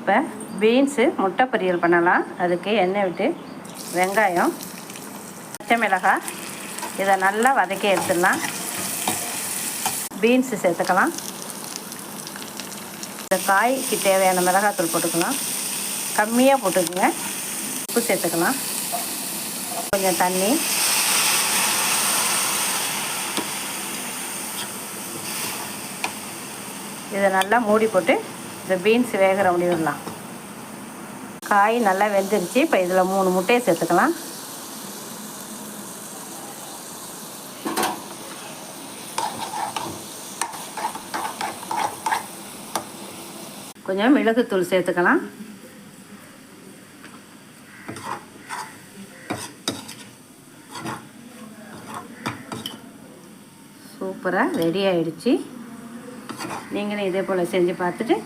இப்போ பீன்ஸு முட்டை பொரியல் பண்ணலாம். அதுக்கு எண்ணெய் விட்டு வெங்காயம், பச்சை மிளகாய் இதை நல்லா வதக்கி எடுத்துடலாம். பீன்ஸு சேர்த்துக்கலாம். இந்த காய்க்கு தேவையான மிளகாத்தூள் போட்டுக்கலாம். கம்மியாக போட்டுக்குங்க. உப்பு சேர்த்துக்கலாம். கொஞ்சம் தண்ணி. இதை நல்லா மூடி போட்டு இந்த பீன்ஸ் வேகிற முடிவிடலாம். காய் நல்லா வெந்துருச்சு. இப்போ இதில் 3 முட்டையை சேர்த்துக்கலாம். கொஞ்சம் மிளகுத்தூள் சேர்த்துக்கலாம். சூப்பராக ரெடி ஆகிடுச்சு. நீங்களும் இதே போல் செஞ்சு பார்த்துட்டு